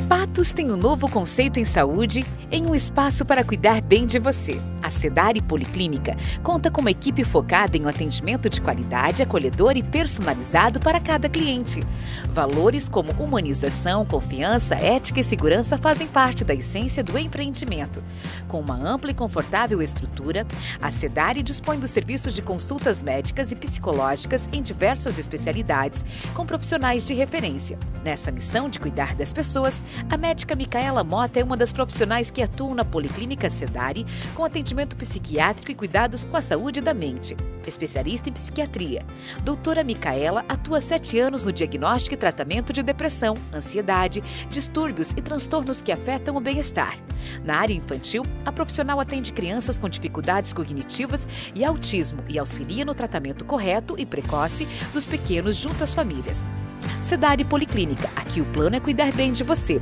Patos tem um novo conceito em saúde, em um espaço para cuidar bem de você. A Sedare Policlínica conta com uma equipe focada em um atendimento de qualidade, acolhedor e personalizado para cada cliente. Valores como humanização, confiança, ética e segurança fazem parte da essência do empreendimento. Com uma ampla e confortável estrutura, a Sedare dispõe dos serviços de consultas médicas e psicológicas em diversas especialidades, com profissionais de referência. Nessa missão de cuidar das pessoas, a médica Micaela Mota é uma das profissionais que atuam na Policlínica Sedare com atendimento psiquiátrico e cuidados com a saúde da mente. Especialista em psiquiatria, doutora Micaela atua há 7 anos no diagnóstico e tratamento de depressão, ansiedade, distúrbios e transtornos que afetam o bem-estar. Na área infantil, a profissional atende crianças com dificuldades cognitivas e autismo e auxilia no tratamento correto e precoce dos pequenos junto às famílias. Sedare Policlínica, aqui o plano é cuidar bem de você.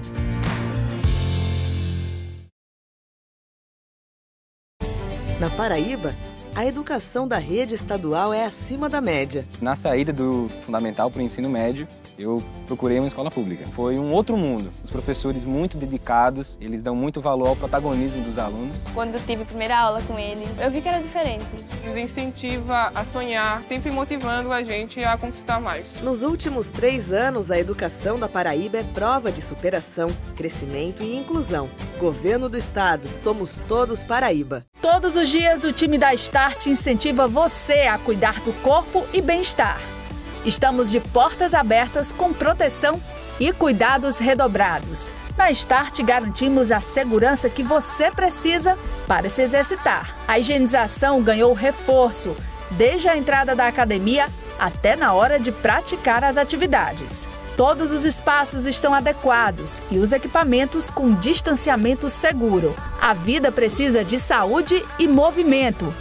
Na Paraíba, a educação da rede estadual é acima da média. Na saída do fundamental para o ensino médio, eu procurei uma escola pública. Foi um outro mundo. Os professores muito dedicados, eles dão muito valor ao protagonismo dos alunos. Quando eu tive a primeira aula com eles, eu vi que era diferente. Nos incentiva a sonhar, sempre motivando a gente a conquistar mais. Nos últimos 3 anos, a educação da Paraíba é prova de superação, crescimento e inclusão. Governo do Estado, somos todos Paraíba. Todos os dias, o time da Start incentiva você a cuidar do corpo e bem-estar. Estamos de portas abertas com proteção e cuidados redobrados. Na Start garantimos a segurança que você precisa para se exercitar. A higienização ganhou reforço, desde a entrada da academia até na hora de praticar as atividades. Todos os espaços estão adequados e os equipamentos com distanciamento seguro. A vida precisa de saúde e movimento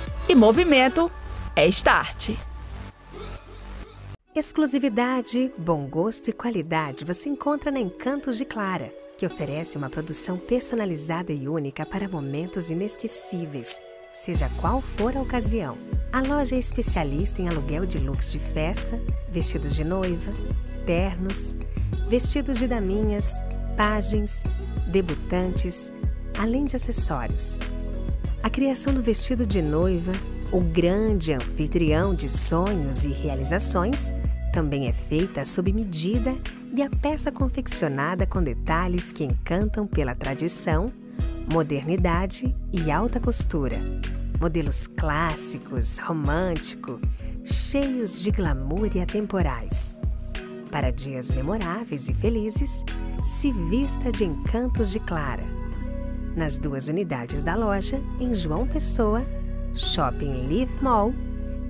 é Start. Exclusividade, bom gosto e qualidade você encontra na Encantos de Clara, que oferece uma produção personalizada e única para momentos inesquecíveis, seja qual for a ocasião. A loja é especialista em aluguel de looks de festa, vestidos de noiva, ternos, vestidos de daminhas, pajens, debutantes, além de acessórios. A criação do vestido de noiva, o grande anfitrião de sonhos e realizações, também é feita sob medida e a peça confeccionada com detalhes que encantam pela tradição, modernidade e alta costura. Modelos clássicos, românticos, cheios de glamour e atemporais. Para dias memoráveis e felizes, se vista de Encantos de Clara. Nas 2 unidades da loja, em João Pessoa, Shopping Live Mall,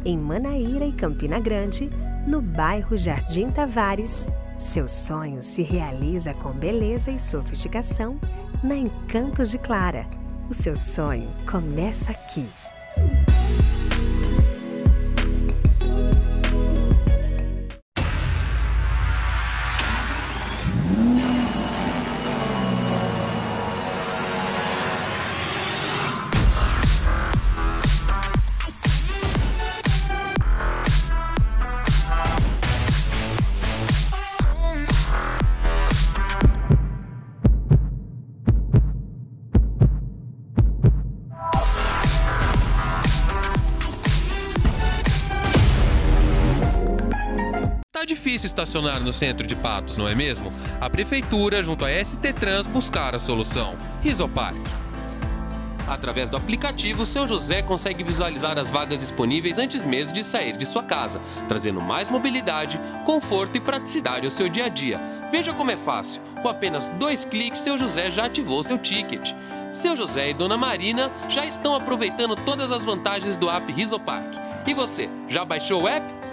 em Manaíra e Campina Grande, no bairro Jardim Tavares, seu sonho se realiza com beleza e sofisticação na Encantos de Clara. O seu sonho começa aqui. Tá difícil estacionar no centro de Patos, não é mesmo? A Prefeitura, junto à ST Trans, buscaram a solução. Risopark. Através do aplicativo, seu José consegue visualizar as vagas disponíveis antes mesmo de sair de sua casa, trazendo mais mobilidade, conforto e praticidade ao seu dia a dia. Veja como é fácil. Com apenas 2 cliques, seu José já ativou seu ticket. Seu José e Dona Marina já estão aproveitando todas as vantagens do app Risopark. E você, já baixou o app?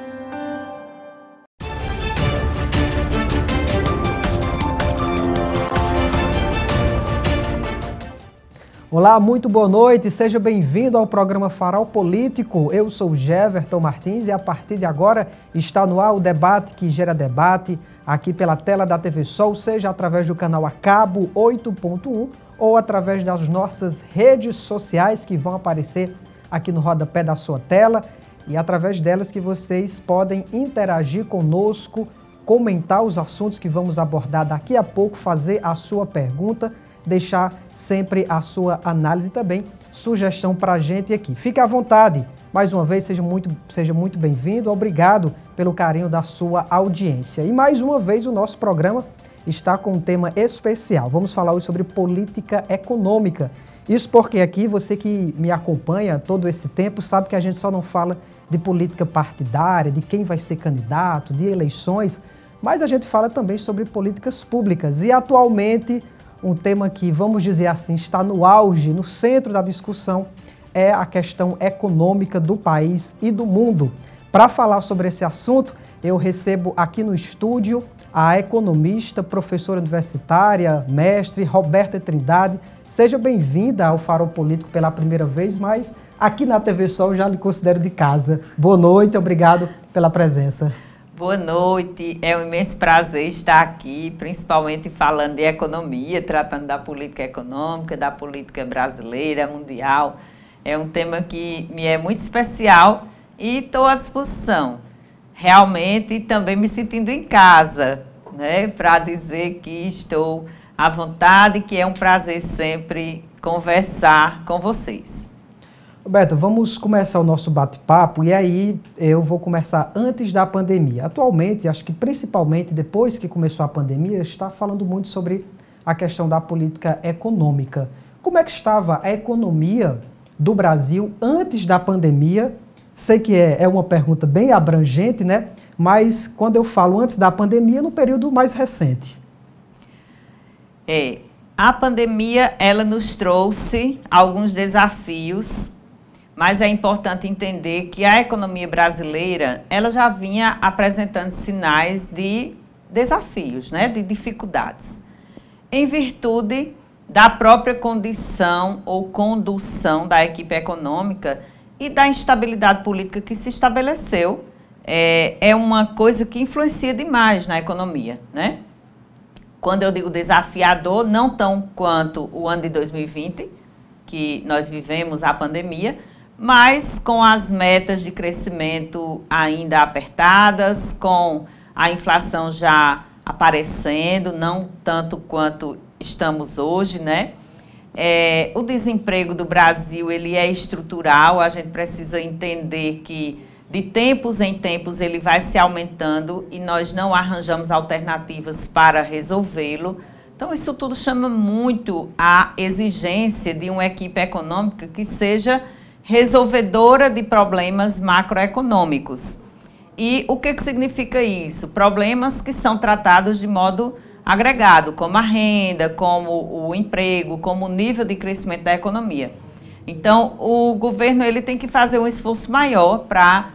Olá, muito boa noite, seja bem-vindo ao programa Farol Político. Eu sou Jeverton Martins e a partir de agora está no ar o debate que gera debate aqui pela tela da TV Sol, seja através do canal a cabo 8.1 ou através das nossas redes sociais que vão aparecer aqui no rodapé da sua tela e através delas que vocês podem interagir conosco, comentar os assuntos que vamos abordar daqui a pouco, fazer a sua pergunta, deixar sempre a sua análise e também sugestão para a gente aqui. Fique à vontade. Mais uma vez, seja muito bem-vindo. Obrigado pelo carinho da sua audiência. E mais uma vez, o nosso programa está com um tema especial. Vamos falar hoje sobre política econômica. Isso porque aqui, você que me acompanha todo esse tempo, sabe que a gente só não fala de política partidária, de quem vai ser candidato, de eleições, mas a gente fala também sobre políticas públicas. E atualmente, um tema que, vamos dizer assim, está no auge, no centro da discussão, é a questão econômica do país e do mundo. Para falar sobre esse assunto, eu recebo aqui no estúdio a economista, professora universitária, mestre Roberta Trindade. Seja bem-vinda ao Farol Político pela primeira vez, mas aqui na TV Sol já lhe considero de casa. Boa noite, obrigado pela presença. Boa noite, é um imenso prazer estar aqui, principalmente falando de economia, tratando da política econômica, da política brasileira, mundial. É um tema que me é muito especial e estou à disposição. Realmente também me sentindo em casa, né, para dizer que estou à vontade, que é um prazer sempre conversar com vocês. Roberta, vamos começar o nosso bate-papo e aí eu vou começar antes da pandemia. Atualmente, acho que principalmente depois que começou a pandemia, está falando muito sobre a questão da política econômica. Como é que estava a economia do Brasil antes da pandemia? Sei que é uma pergunta bem abrangente, né? Mas quando eu falo antes da pandemia, no período mais recente. A pandemia, ela nos trouxe alguns desafios, mas é importante entender que a economia brasileira, ela já vinha apresentando sinais de desafios, né, de dificuldades, em virtude da própria condição ou condução da equipe econômica e da instabilidade política que se estabeleceu. É uma coisa que influencia demais na economia, né? Quando eu digo desafiador, não tão quanto o ano de 2020, que nós vivemos a pandemia, mas com as metas de crescimento ainda apertadas, com a inflação já aparecendo, não tanto quanto estamos hoje, né? O desemprego do Brasil, ele é estrutural, a gente precisa entender que de tempos em tempos ele vai se aumentando e nós não arranjamos alternativas para resolvê-lo. Então, isso tudo chama muito a exigência de uma equipe econômica que seja resolvedora de problemas macroeconômicos. E o que significa isso? Problemas que são tratados de modo agregado, como a renda, como o emprego, como o nível de crescimento da economia. Então, o governo ele tem que fazer um esforço maior para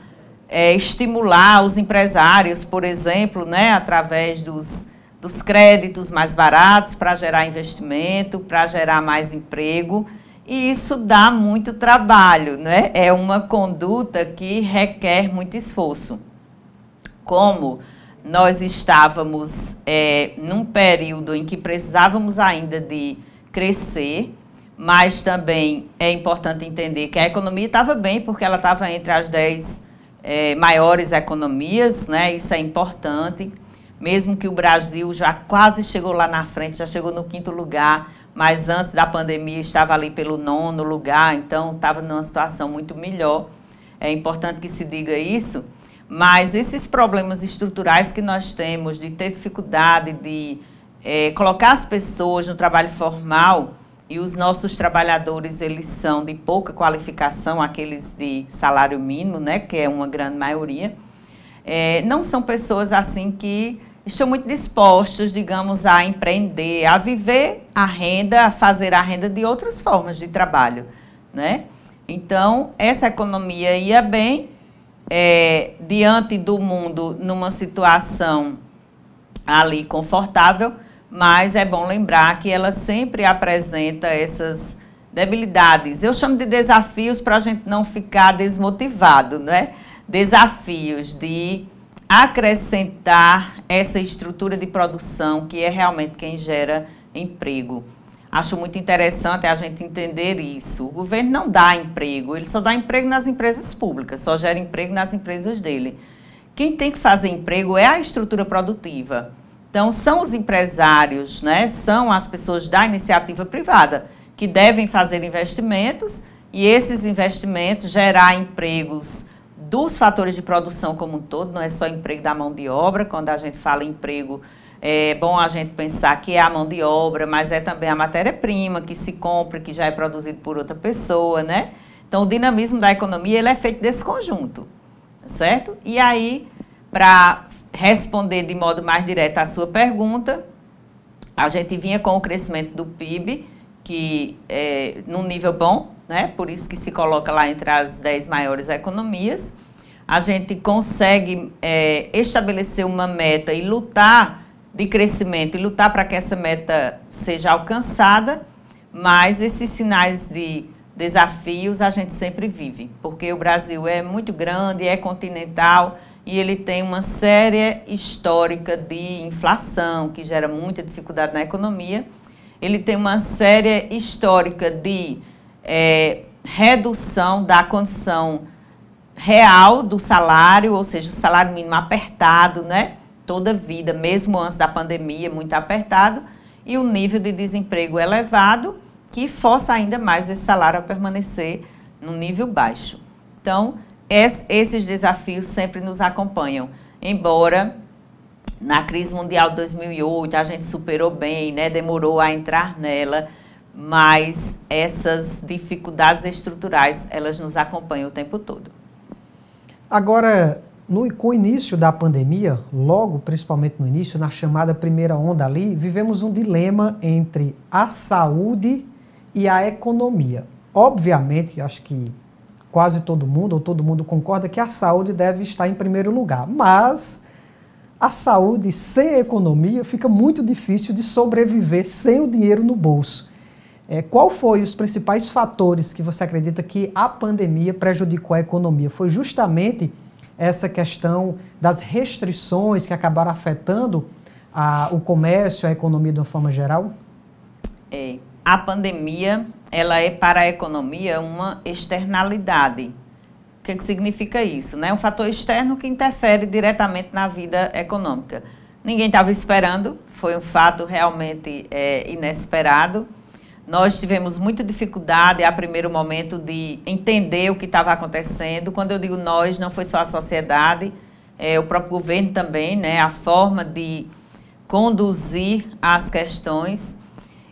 estimular os empresários, por exemplo, né, através dos créditos mais baratos para gerar investimento, para gerar mais emprego. E isso dá muito trabalho, né? É uma conduta que requer muito esforço. Como nós estávamos num período em que precisávamos ainda de crescer, mas também é importante entender que a economia estava bem, porque ela estava entre as 10 maiores economias, né? Isso é importante, mesmo que o Brasil já quase chegou lá na frente, já chegou no 5º lugar, mas antes da pandemia estava ali pelo 9º lugar, então estava numa situação muito melhor. É importante que se diga isso, mas esses problemas estruturais que nós temos de ter dificuldade de colocar as pessoas no trabalho formal, e os nossos trabalhadores, eles são de pouca qualificação, aqueles de salário mínimo, né, que é uma grande maioria, não são pessoas assim que estão muito dispostas, digamos, a empreender, a viver a renda, a fazer a renda de outras formas de trabalho, né? Então, essa economia ia bem, diante do mundo, numa situação ali confortável, mas é bom lembrar que ela sempre apresenta essas debilidades. Eu chamo de desafios para a gente não ficar desmotivado, né? Desafios de acrescentar essa estrutura de produção que é realmente quem gera emprego. Acho muito interessante a gente entender isso. O governo não dá emprego, ele só dá emprego nas empresas públicas, só gera emprego nas empresas dele. quem tem que fazer emprego é a estrutura produtiva. Então, são os empresários, né, são as pessoas da iniciativa privada que devem fazer investimentos e esses investimentos gerar empregos dos fatores de produção como um todo, não é só emprego da mão de obra. Quando a gente fala em emprego, é bom a gente pensar que é a mão de obra, mas é também a matéria-prima que se compra, que já é produzido por outra pessoa, né? Então, o dinamismo da economia, ele é feito desse conjunto, certo? E aí, para responder de modo mais direto à sua pergunta, a gente vinha com o crescimento do PIB, que é num nível bom, né? Por isso que se coloca lá entre as 10 maiores economias. A gente consegue estabelecer uma meta e lutar de crescimento e lutar para que essa meta seja alcançada, mas esses sinais de desafios a gente sempre vive, porque o Brasil é muito grande, é continental e ele tem uma série histórica de inflação, que gera muita dificuldade na economia. Ele tem uma série histórica de redução da condição real do salário, ou seja, o salário mínimo apertado, né? Toda a vida, mesmo antes da pandemia, muito apertado, e o nível de desemprego elevado, que força ainda mais esse salário a permanecer num nível baixo. Então, esses desafios sempre nos acompanham, embora na crise mundial de 2008 a gente superou bem, né? Demorou a entrar nela, mas essas dificuldades estruturais, elas nos acompanham o tempo todo. Agora, com o início da pandemia, logo, principalmente no início, na chamada primeira onda ali, vivemos um dilema entre a saúde e a economia. Obviamente, acho que quase todo mundo, ou todo mundo concorda que a saúde deve estar em primeiro lugar, mas a saúde sem a economia fica muito difícil de sobreviver sem o dinheiro no bolso. Qual foi os principais fatores que você acredita que a pandemia prejudicou a economia? Foi justamente essa questão das restrições que acabaram afetando o comércio, a economia de uma forma geral? A pandemia, ela é para a economia uma externalidade. O que significa isso, né? Um fator externo que interfere diretamente na vida econômica. Ninguém estava esperando, foi um fato realmente inesperado. Nós tivemos muita dificuldade, a primeiro momento, de entender o que estava acontecendo. Quando eu digo nós, não foi só a sociedade, o próprio governo também, né? A forma de conduzir as questões.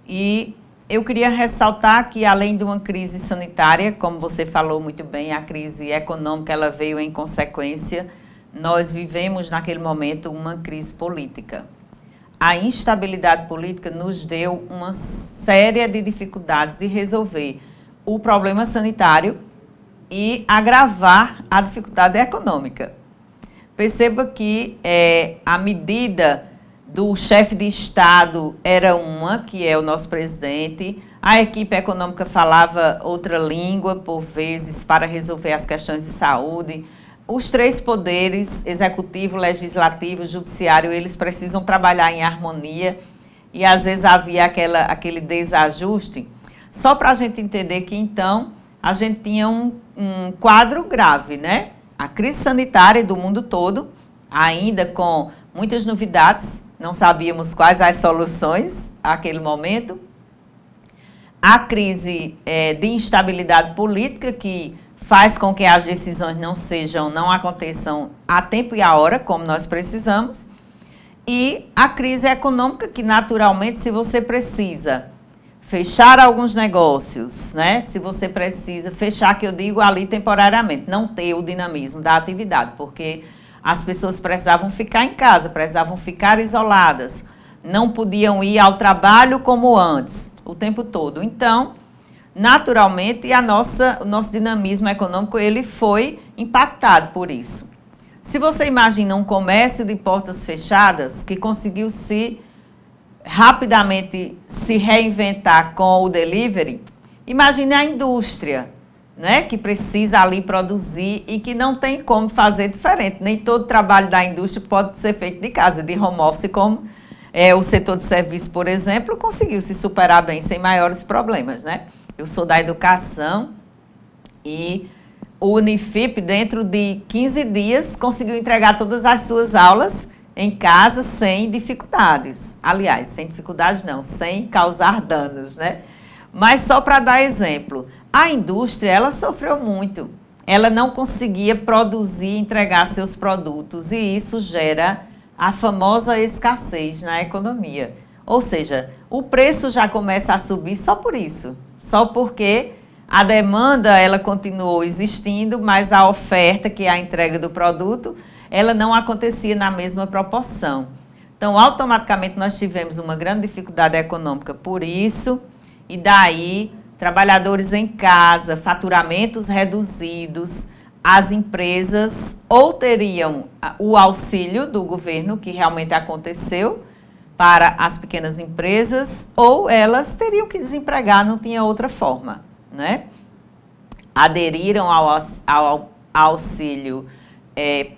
E eu queria ressaltar que, além de uma crise sanitária, como você falou muito bem, a crise econômica ela veio em consequência, nós vivemos naquele momento uma crise política. A instabilidade política nos deu uma série de dificuldades de resolver o problema sanitário e agravar a dificuldade econômica. Perceba que a medida do chefe de Estado era uma, que é o nosso presidente, a equipe econômica falava outra língua, por vezes, para resolver as questões de saúde. Os três poderes, executivo, legislativo, judiciário, eles precisam trabalhar em harmonia e às vezes havia aquele desajuste. Só para a gente entender que então a gente tinha um quadro grave, né? A crise sanitária do mundo todo, ainda com muitas novidades, não sabíamos quais as soluções naquele momento. A crise de instabilidade política que faz com que as decisões não aconteçam a tempo e a hora, como nós precisamos. E a crise econômica, que naturalmente, se você precisa fechar alguns negócios, né? Se você precisa fechar, que eu digo ali temporariamente, não ter o dinamismo da atividade, porque as pessoas precisavam ficar em casa, precisavam ficar isoladas, não podiam ir ao trabalho como antes, o tempo todo. Então, naturalmente, o nosso dinamismo econômico ele foi impactado por isso. Se você imagina um comércio de portas fechadas que conseguiu rapidamente se reinventar com o delivery, imagine a indústria, né, que precisa ali produzir e que não tem como fazer diferente. Nem todo trabalho da indústria pode ser feito de casa, de home office, como o setor de serviço, por exemplo, conseguiu se superar bem, sem maiores problemas, né? Eu sou da educação e o Unifip, dentro de 15 dias, conseguiu entregar todas as suas aulas em casa sem dificuldades. Aliás, sem dificuldades não, sem causar danos, né? Mas só para dar exemplo, a indústria, ela sofreu muito. Ela não conseguia produzir e entregar seus produtos e isso gera a famosa escassez na economia. Ou seja, o preço já começa a subir só por isso, só porque a demanda ela continuou existindo, mas a oferta, que é a entrega do produto, ela não acontecia na mesma proporção. Então, automaticamente, nós tivemos uma grande dificuldade econômica por isso, e daí, trabalhadores em casa, faturamentos reduzidos, as empresas ou teriam o auxílio do governo, que realmente aconteceu, para as pequenas empresas, ou elas teriam que desempregar, não tinha outra forma, né? Aderiram ao auxílio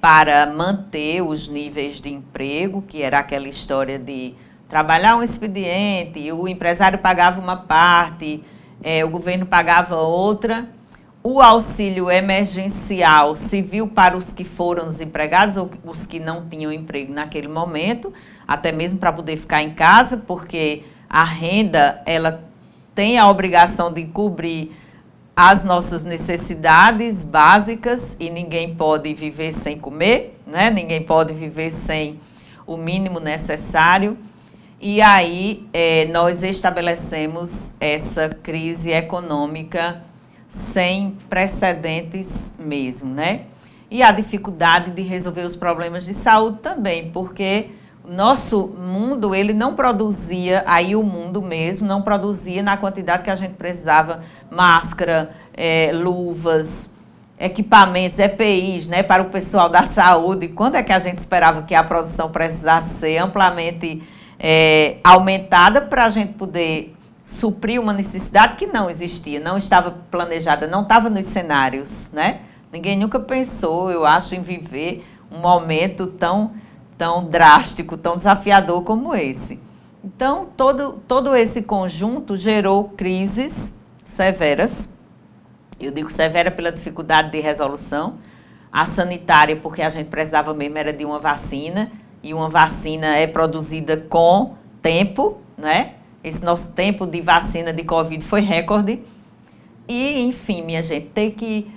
para manter os níveis de emprego, que era aquela história de trabalhar um expediente, o empresário pagava uma parte, o governo pagava outra. O auxílio emergencial serviu para os que foram desempregados ou os que não tinham emprego naquele momento, até mesmo para poder ficar em casa, porque a renda ela tem a obrigação de cobrir as nossas necessidades básicas e ninguém pode viver sem comer, né? Ninguém pode viver sem o mínimo necessário. E aí nós estabelecemos essa crise econômica sem precedentes mesmo, né? E a dificuldade de resolver os problemas de saúde também, porque o nosso mundo, ele não produzia, aí o mundo mesmo, não produzia na quantidade que a gente precisava, máscara, luvas, equipamentos, EPIs, né, para o pessoal da saúde. Quando é que a gente esperava que a produção precisasse ser amplamente aumentada para a gente poder suprir uma necessidade que não existia, não estava planejada, não estava nos cenários, né? Ninguém nunca pensou, eu acho, em viver um momento tão drástico, tão desafiador como esse. Então, todo esse conjunto gerou crises severas. Eu digo severa pela dificuldade de resolução. A sanitária, porque a gente precisava mesmo era de uma vacina, e uma vacina é produzida com tempo, né? Esse nosso tempo de vacina de Covid foi recorde. E, enfim, minha gente, ter que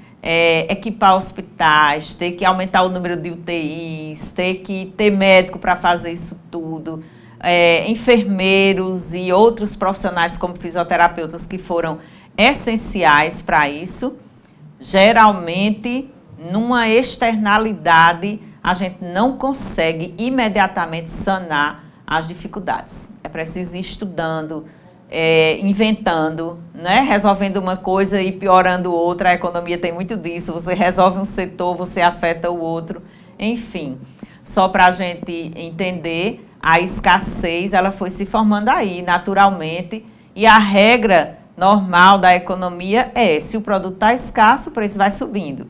equipar hospitais, ter que aumentar o número de UTIs, ter que ter médico para fazer isso tudo, enfermeiros e outros profissionais como fisioterapeutas que foram essenciais para isso. Geralmente, numa externalidade, a gente não consegue imediatamente sanar as dificuldades. É preciso ir estudando, inventando, né? Resolvendo uma coisa e piorando outra. A economia tem muito disso. Você resolve um setor, você afeta o outro. Enfim, só para a gente entender, a escassez ela foi se formando aí, naturalmente. E a regra normal da economia se o produto está escasso, o preço vai subindo.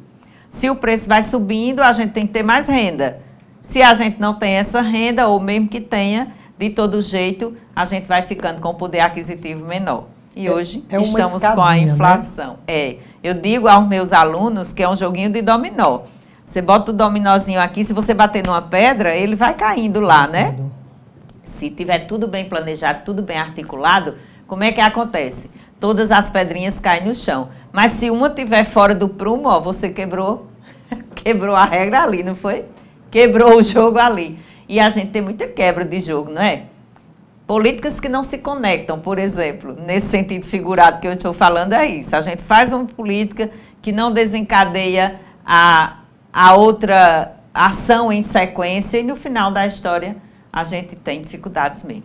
Se o preço vai subindo, a gente tem que ter mais renda. Se a gente não tem essa renda, ou mesmo que tenha, de todo jeito, a gente vai ficando com o poder aquisitivo menor. E hoje estamos com a inflação. Né? Eu digo aos meus alunos que é um joguinho de dominó. Você bota o dominózinho aqui, se você bater numa pedra, ele vai caindo lá, né? Se tiver tudo bem planejado, tudo bem articulado, como é que acontece? Todas as pedrinhas caem no chão. Mas se uma estiver fora do prumo, ó, você quebrou a regra ali, não foi? Quebrou o jogo ali. E a gente tem muita quebra de jogo, não é? Políticas que não se conectam, por exemplo, nesse sentido figurado que eu estou falando é isso. A gente faz uma política que não desencadeia a outra ação em sequência e no final da história a gente tem dificuldades mesmo.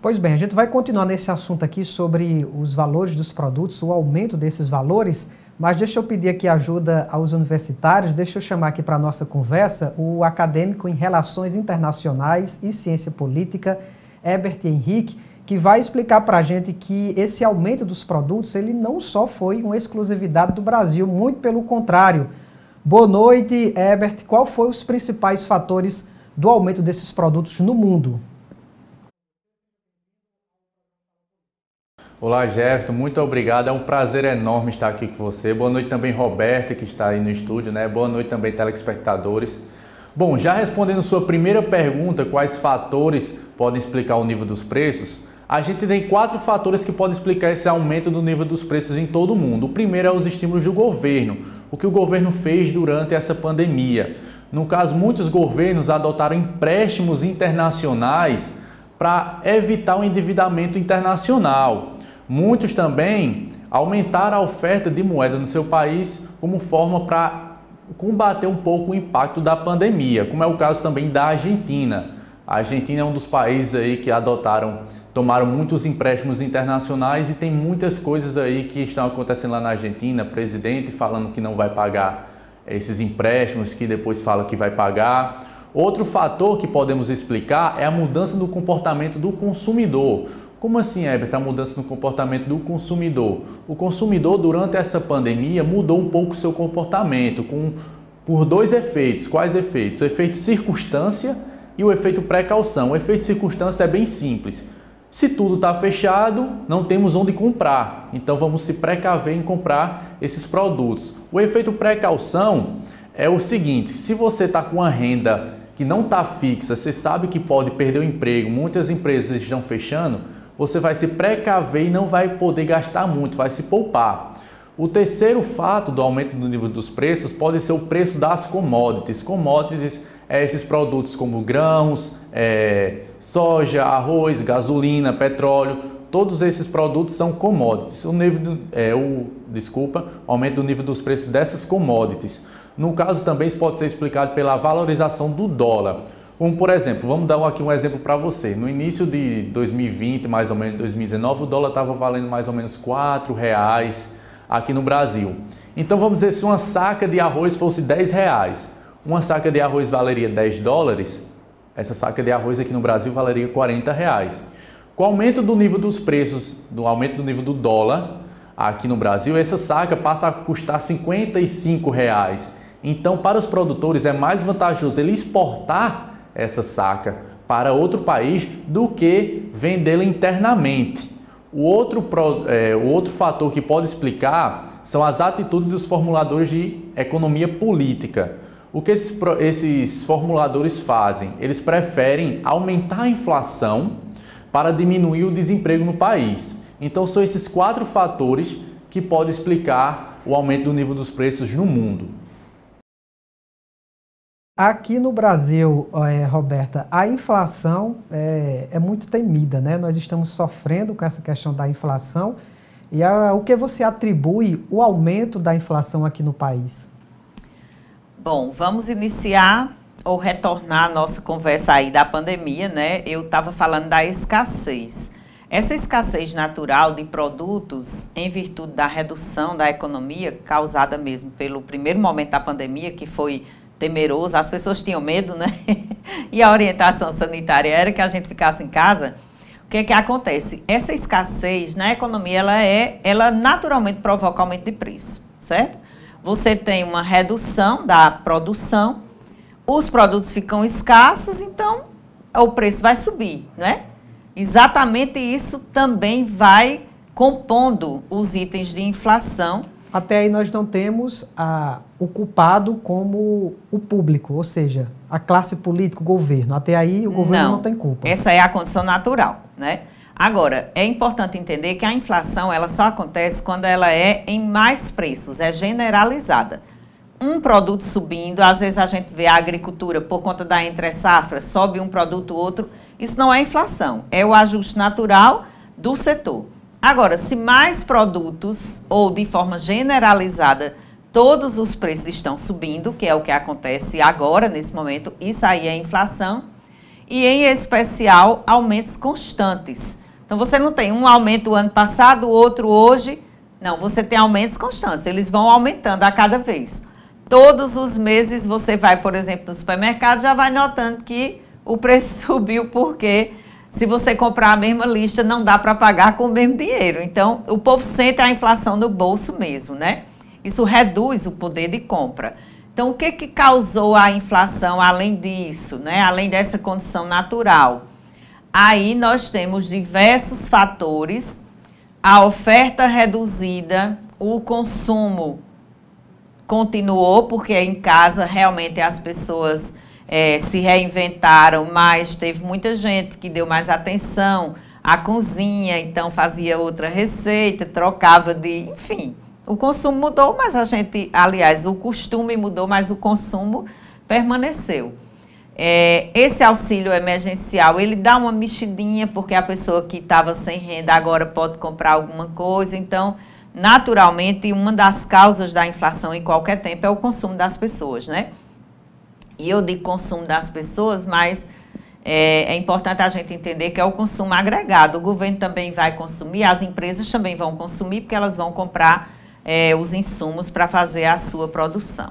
Pois bem, a gente vai continuar nesse assunto aqui sobre os valores dos produtos, o aumento desses valores, mas deixa eu pedir aqui ajuda aos universitários, deixa eu chamar aqui para a nossa conversa o acadêmico em Relações Internacionais e Ciência Política, Herbert Henrique, que vai explicar para a gente que esse aumento dos produtos, ele não só foi uma exclusividade do Brasil, muito pelo contrário. Boa noite, Herbert. Qual foram os principais fatores do aumento desses produtos no mundo? Olá, Jefferson, muito obrigado. É um prazer enorme estar aqui com você. Boa noite também, Roberta, que está aí no estúdio, né? Boa noite também, telespectadores. Bom, já respondendo sua primeira pergunta, quais fatores podem explicar o nível dos preços? A gente tem 4 fatores que podem explicar esse aumento do nível dos preços em todo o mundo. O primeiro é os estímulos do governo, o que o governo fez durante essa pandemia. No caso, muitos governos adotaram empréstimos internacionais para evitar o endividamento internacional. Muitos também aumentaram a oferta de moeda no seu país como forma para combater um pouco o impacto da pandemia, como é o caso também da Argentina. A Argentina é um dos países aí que tomaram muitos empréstimos internacionais e tem muitas coisas aí que estão acontecendo lá na Argentina, presidente falando que não vai pagar esses empréstimos, que depois fala que vai pagar. Outro fator que podemos explicar é a mudança do comportamento do consumidor. Como assim, Herbert, a mudança no comportamento do consumidor? O consumidor, durante essa pandemia, mudou um pouco o seu comportamento por 2 efeitos. Quais efeitos? O efeito circunstância e o efeito precaução. O efeito circunstância é bem simples. Se tudo está fechado, não temos onde comprar. Então, vamos se precaver em comprar esses produtos. O efeito precaução é o seguinte: se você está com uma renda que não está fixa, você sabe que pode perder o emprego, muitas empresas estão fechando, você vai se precaver e não vai poder gastar muito, vai se poupar. O terceiro fato do aumento do nível dos preços pode ser o preço das commodities. Commodities é esses produtos como grãos, soja, arroz, gasolina, petróleo. Todos esses produtos são commodities. O aumento do nível dos preços dessas commodities. No caso também isso pode ser explicado pela valorização do dólar. Como por exemplo, vamos dar aqui um exemplo para você. No início de 2020, mais ou menos 2019, o dólar estava valendo mais ou menos R$4 aqui no Brasil. Então vamos dizer, se uma saca de arroz fosse R$10, uma saca de arroz valeria $10, essa saca de arroz aqui no Brasil valeria R$40. Com o aumento do nível dos preços, do aumento do nível do dólar aqui no Brasil, essa saca passa a custar R$55. Então, para os produtores é mais vantajoso ele exportar essa saca para outro país do que vendê-la internamente. O outro fator que pode explicar são as atitudes dos formuladores de economia política. O que esses formuladores fazem? Eles preferem aumentar a inflação para diminuir o desemprego no país. Então, são esses 4 fatores que podem explicar o aumento do nível dos preços no mundo. Aqui no Brasil, Roberta, a inflação é muito temida, né? Nós estamos sofrendo com essa questão da inflação. E o que você atribui o aumento da inflação aqui no país? Bom, vamos iniciar ou retornar a nossa conversa aí da pandemia, né? Eu estava falando da escassez. Essa escassez natural de produtos em virtude da redução da economia causada mesmo pelo primeiro momento da pandemia, que foi temeroso, as pessoas tinham medo, né? E a orientação sanitária era que a gente ficasse em casa. O que acontece? Essa escassez na economia, ela naturalmente provoca aumento de preço, certo? Você tem uma redução da produção, os produtos ficam escassos, então o preço vai subir, né? Exatamente isso também vai compondo os itens de inflação. Até aí nós não temos o culpado como o público, ou seja, a classe política, o governo. Até aí o governo não tem culpa. Essa é a condição natural, né? Agora, é importante entender que a inflação ela só acontece quando ela é em mais preços, é generalizada. Um produto subindo, às vezes a gente vê a agricultura, por conta da entre-safra, sobe um produto, outro. Isso não é inflação, é o ajuste natural do setor. Agora, se mais produtos, ou de forma generalizada, todos os preços estão subindo, que é o que acontece agora, nesse momento, isso aí é inflação, e em especial, aumentos constantes. Então, você não tem um aumento o ano passado, outro hoje, não, você tem aumentos constantes, eles vão aumentando a cada vez. Todos os meses você vai, por exemplo, no supermercado, já vai notando que o preço subiu, porque se você comprar a mesma lista, não dá para pagar com o mesmo dinheiro. Então, o povo sente a inflação no bolso mesmo, né? Isso reduz o poder de compra. Então, o que causou a inflação além disso, né? Além dessa condição natural? Aí nós temos diversos fatores, a oferta reduzida, o consumo continuou, porque em casa realmente as pessoas se reinventaram, mas teve muita gente que deu mais atenção à cozinha, então fazia outra receita, trocava de... Enfim, o consumo mudou, mas o costume mudou, mas o consumo permaneceu. Esse auxílio emergencial, ele dá uma mexidinha, porque a pessoa que estava sem renda agora pode comprar alguma coisa, então... Naturalmente, uma das causas da inflação em qualquer tempo é o consumo das pessoas, né? E eu digo consumo das pessoas, mas é importante a gente entender que é o consumo agregado. O governo também vai consumir, as empresas também vão consumir, porque elas vão comprar os insumos para fazer a sua produção.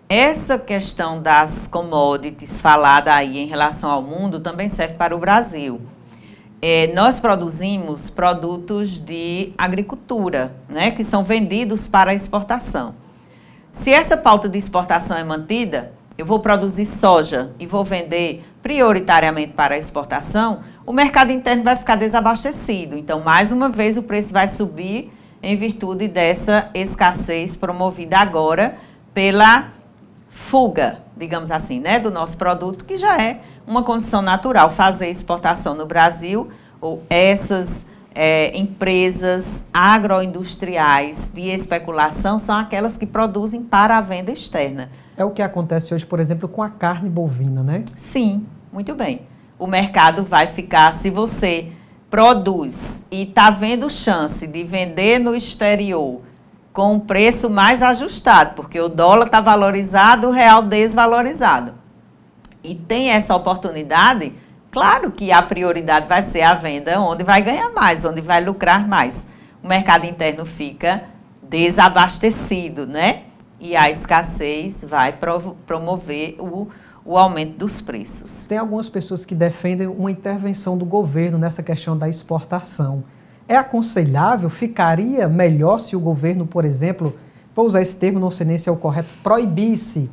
Essa questão das commodities falada aí em relação ao mundo também serve para o Brasil. Nós produzimos produtos de agricultura, né, que são vendidos para exportação. Se essa pauta de exportação é mantida, eu vou produzir soja e vou vender prioritariamente para exportação, o mercado interno vai ficar desabastecido. Então, mais uma vez, o preço vai subir em virtude dessa escassez promovida agora pela fuga, digamos assim, né, do nosso produto, que já é uma condição natural. Fazer exportação no Brasil, ou essas empresas agroindustriais de especulação são aquelas que produzem para a venda externa. É o que acontece hoje, por exemplo, com a carne bovina, né? Sim, muito bem. O mercado vai ficar, se você produz e está vendo chance de vender no exterior com um preço mais ajustado, porque o dólar está valorizado, o real desvalorizado, e tem essa oportunidade, claro que a prioridade vai ser a venda onde vai ganhar mais, onde vai lucrar mais. O mercado interno fica desabastecido, né? E a escassez vai promover o aumento dos preços. Tem algumas pessoas que defendem uma intervenção do governo nessa questão da exportação. É aconselhável, ficaria melhor se o governo, por exemplo, vou usar esse termo, não sei nem se é o correto, proibisse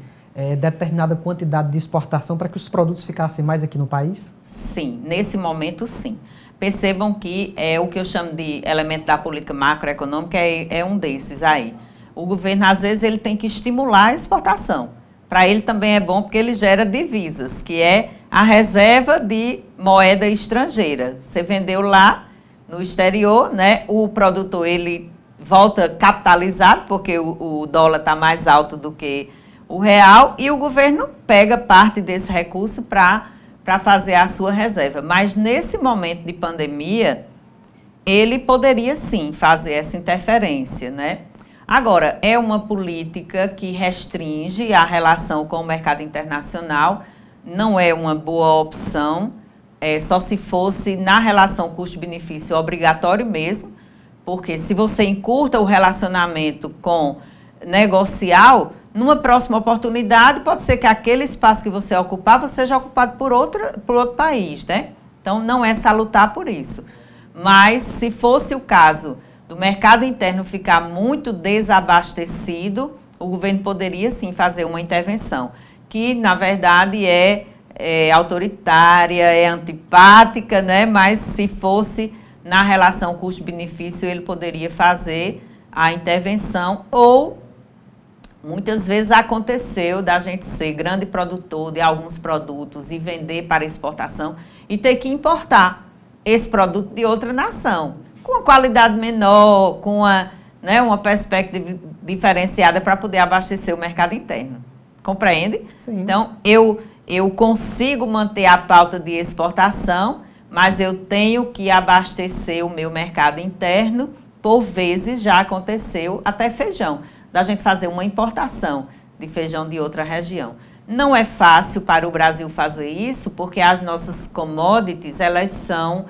determinada quantidade de exportação para que os produtos ficassem mais aqui no país? Sim, nesse momento sim. Percebam que o que eu chamo de elemento da política macroeconômica é um desses aí. O governo, às vezes, ele tem que estimular a exportação. Para ele também é bom porque ele gera divisas, que é a reserva de moeda estrangeira. Você vendeu lá no exterior, né? O produtor ele volta capitalizado, porque o dólar está mais alto do que o real, e o governo pega parte desse recurso para fazer a sua reserva. Mas nesse momento de pandemia, ele poderia sim fazer essa interferência, né? Agora, é uma política que restringe a relação com o mercado internacional, não é uma boa opção, só se fosse na relação custo-benefício obrigatório mesmo, porque se você encurta o relacionamento com negocial, numa próxima oportunidade, pode ser que aquele espaço que você ocupava seja ocupado por outro país, né? Então, não é salutar por isso. Mas, se fosse o caso do mercado interno ficar muito desabastecido, o governo poderia, sim, fazer uma intervenção, que, na verdade, é autoritária, é antipática, né? Mas, se fosse na relação custo-benefício, ele poderia fazer a intervenção, ou muitas vezes aconteceu da gente ser grande produtor de alguns produtos e vender para exportação e ter que importar esse produto de outra nação, com uma qualidade menor, com uma perspectiva diferenciada para poder abastecer o mercado interno. Compreende? Sim. Então, eu consigo manter a pauta de exportação, mas eu tenho que abastecer o meu mercado interno. Por vezes já aconteceu até feijão, da gente fazer uma importação de feijão de outra região. Não é fácil para o Brasil fazer isso, porque as nossas commodities, elas são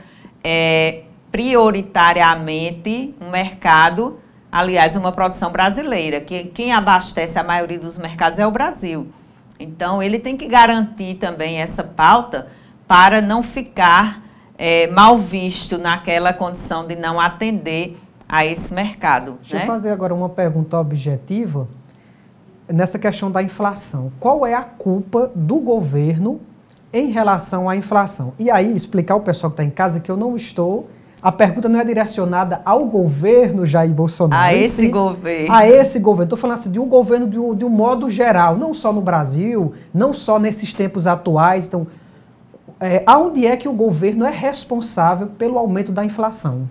prioritariamente um mercado, aliás, uma produção brasileira, que quem abastece a maioria dos mercados é o Brasil. Então, ele tem que garantir também essa pauta para não ficar mal visto naquela condição de não atender a esse mercado. Deixa eu fazer agora uma pergunta objetiva nessa questão da inflação. Qual é a culpa do governo em relação à inflação? E aí, explicar ao pessoal que está em casa que eu não estou a pergunta não é direcionada ao governo Jair Bolsonaro. A esse governo. A esse governo. Estou falando assim, de um governo de um modo geral, não só no Brasil, não só nesses tempos atuais. Então, aonde é que o governo é responsável pelo aumento da inflação?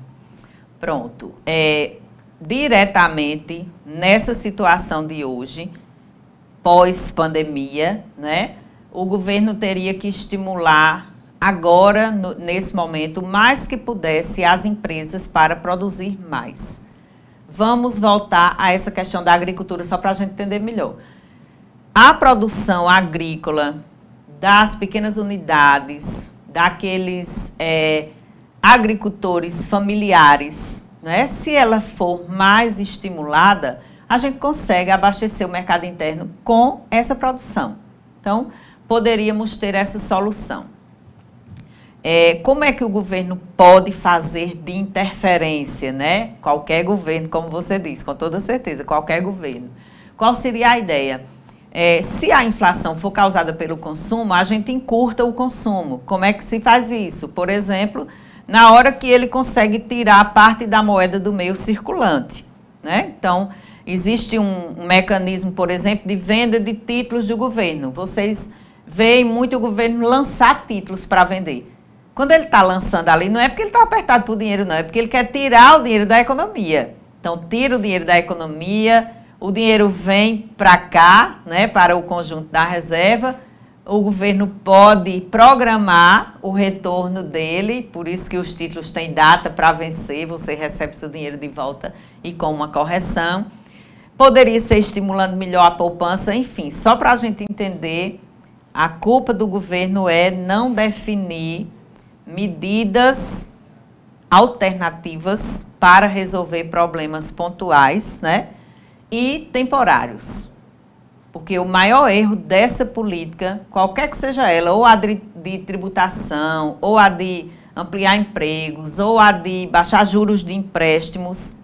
Pronto. Diretamente, nessa situação de hoje, pós-pandemia, né, o governo teria que estimular agora, nesse momento, mais que pudesse as empresas para produzir mais. Vamos voltar a essa questão da agricultura, só para a gente entender melhor. A produção agrícola das pequenas unidades, daqueles agricultores familiares, né, se ela for mais estimulada, a gente consegue abastecer o mercado interno com essa produção. Então, poderíamos ter essa solução. Como é que o governo pode fazer de interferência, né? Qualquer governo, como você disse, com toda certeza, qualquer governo. Qual seria a ideia? Se a inflação for causada pelo consumo, a gente encurta o consumo. Como é que se faz isso? Por exemplo, na hora que ele consegue tirar parte da moeda do meio circulante, né? Então, existe um mecanismo, por exemplo, de venda de títulos do governo. Vocês veem muito o governo lançar títulos para vender. Quando ele está lançando ali, não é porque ele está apertado por dinheiro, não. É porque ele quer tirar o dinheiro da economia. Então, tira o dinheiro da economia, o dinheiro vem para cá, né, para o conjunto da reserva. O governo pode programar o retorno dele, por isso que os títulos têm data para vencer, você recebe seu dinheiro de volta e com uma correção. Poderia ser estimulando melhor a poupança, enfim, só para a gente entender, a culpa do governo é não definir medidas alternativas para resolver problemas pontuais, né, e temporários. Porque o maior erro dessa política, qualquer que seja ela, ou a de tributação, ou a de ampliar empregos, ou a de baixar juros de empréstimos,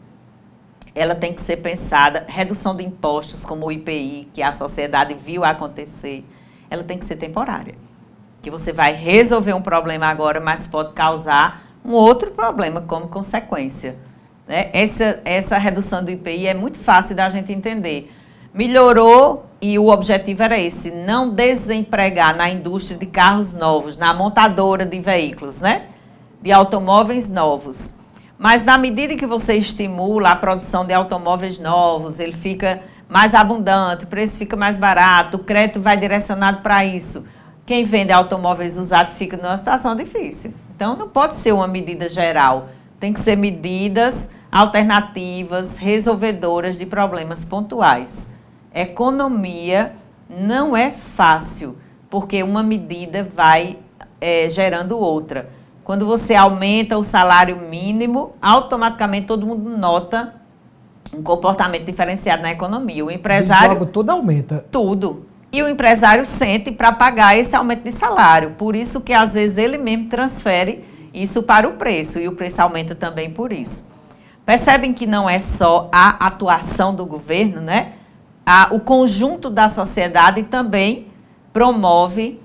ela tem que ser pensada, redução de impostos como o IPI, que a sociedade viu acontecer, ela tem que ser temporária. Que você vai resolver um problema agora, mas pode causar um outro problema como consequência, né? Essa redução do IPI é muito fácil da gente entender. Melhorou e o objetivo era esse, não desempregar na indústria de carros novos, na montadora de veículos, né? De automóveis novos. Mas na medida que você estimula a produção de automóveis novos, ele fica mais abundante, o preço fica mais barato, o crédito vai direcionado para isso. Quem vende automóveis usados fica numa situação difícil. Então, não pode ser uma medida geral. Tem que ser medidas alternativas, resolvedoras de problemas pontuais. Economia não é fácil, porque uma medida vai gerando outra. Quando você aumenta o salário mínimo, automaticamente todo mundo nota um comportamento diferenciado na economia. O empresário... Logo tudo aumenta. Tudo. E o empresário sente para pagar esse aumento de salário. Por isso que, às vezes, ele mesmo transfere isso para o preço. E o preço aumenta também por isso. Percebem que não é só a atuação do governo, né? O conjunto da sociedade também promove,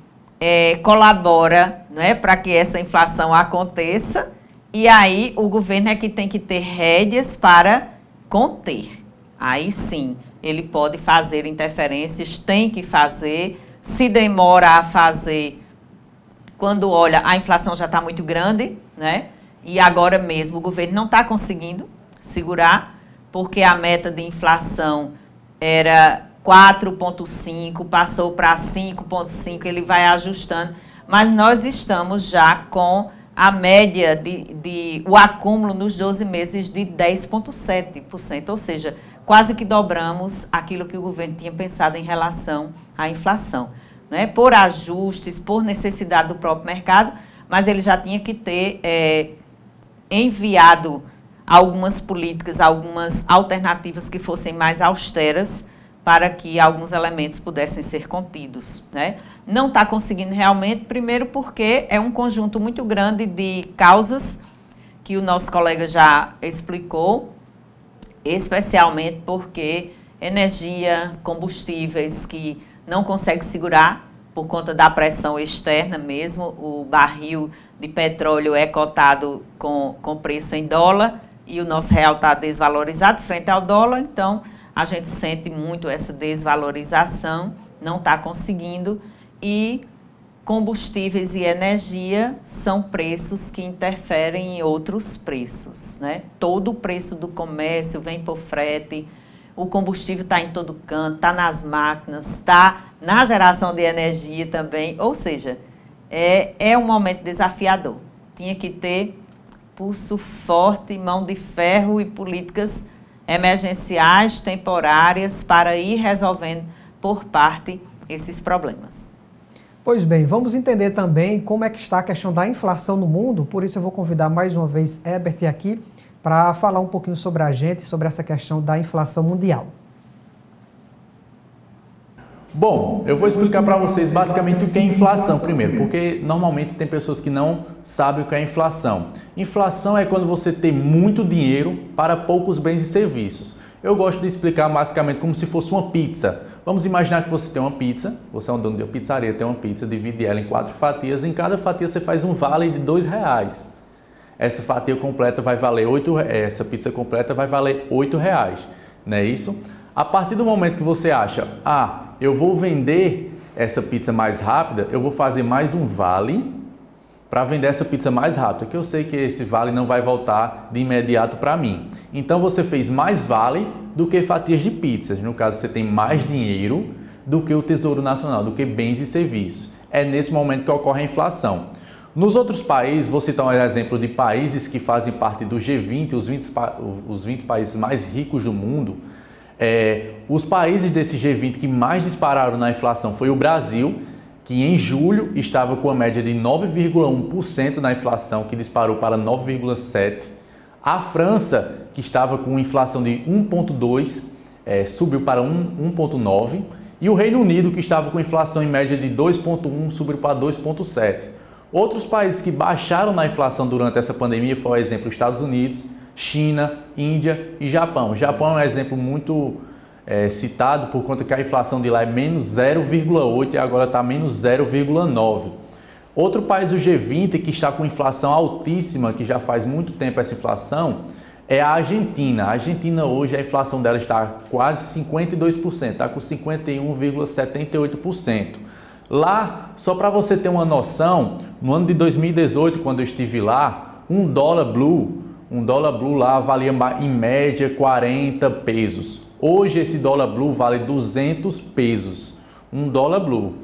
colabora, né, para que essa inflação aconteça. E aí o governo é que tem que ter rédeas para conter. Aí sim, ele pode fazer interferências, tem que fazer. Se demora a fazer, quando olha, a inflação já está muito grande, né? E agora mesmo o governo não está conseguindo segurar, porque a meta de inflação era 4,5, passou para 5,5, ele vai ajustando. Mas nós estamos já com a média o acúmulo nos 12 meses de 10,7%, ou seja, quase que dobramos aquilo que o governo tinha pensado em relação à inflação, né? Por ajustes, por necessidade do próprio mercado, mas ele já tinha que ter enviado algumas políticas, algumas alternativas que fossem mais austeras para que alguns elementos pudessem ser contidos, né? Não está conseguindo realmente, primeiro porque é um conjunto muito grande de causas que o nosso colega já explicou, especialmente porque energia, combustíveis que não consegue segurar por conta da pressão externa mesmo, o barril de petróleo é cotado com preço em dólar e o nosso real está desvalorizado frente ao dólar, então a gente sente muito essa desvalorização, não está conseguindo, e combustíveis e energia são preços que interferem em outros preços, né? Todo o preço do comércio vem por frete, o combustível está em todo canto, está nas máquinas, está na geração de energia também, ou seja, é um momento desafiador. Tinha que ter pulso forte, mão de ferro e políticas emergenciais, temporárias, para ir resolvendo por parte esses problemas. Pois bem, vamos entender também como é que está a questão da inflação no mundo, por isso eu vou convidar mais uma vez Herbert aqui para falar um pouquinho sobre a gente, sobre essa questão da inflação mundial. Bom, eu vou explicar para vocês basicamente o que é inflação primeiro, porque normalmente tem pessoas que não sabem o que é inflação. Inflação é quando você tem muito dinheiro para poucos bens e serviços. Eu gosto de explicar basicamente como se fosse uma pizza. Vamos imaginar que você tem uma pizza, você é um dono de uma pizzaria, tem uma pizza, divide ela em 4 fatias, em cada fatia você faz um vale de R$2. Essa fatia completa vai valer essa pizza completa vai valer R$8, não é isso? A partir do momento que você acha, eu vou vender essa pizza mais rápida, eu vou fazer mais um vale para vender essa pizza mais rápida, que eu sei que esse vale não vai voltar de imediato para mim. Então você fez mais vale do que fatias de pizzas. No caso, você tem mais dinheiro do que o Tesouro Nacional, do que bens e serviços. É nesse momento que ocorre a inflação. Nos outros países, vou citar um exemplo de países que fazem parte do G20, os 20 países mais ricos do mundo. Os países desse G20 que mais dispararam na inflação foi o Brasil, que em julho estava com a média de 9,1% na inflação, que disparou para 9,7%. A França, que estava com inflação de 1,2%, subiu para 1,9%. E o Reino Unido, que estava com inflação em média de 2,1%, subiu para 2,7%. Outros países que baixaram na inflação durante essa pandemia foram, por exemplo, Estados Unidos, China, Índia e Japão. O Japão é um exemplo muito citado por conta que a inflação de lá é menos 0,8% e agora está menos 0,9%. Outro país do G20 que está com inflação altíssima, que já faz muito tempo essa inflação, é a Argentina. A Argentina hoje a inflação dela está quase 52%, está com 51,78%. Lá, só para você ter uma noção, no ano de 2018, quando eu estive lá, um dólar blue lá valia em média 40 pesos. Hoje esse dólar blue vale 200 pesos, um dólar blue.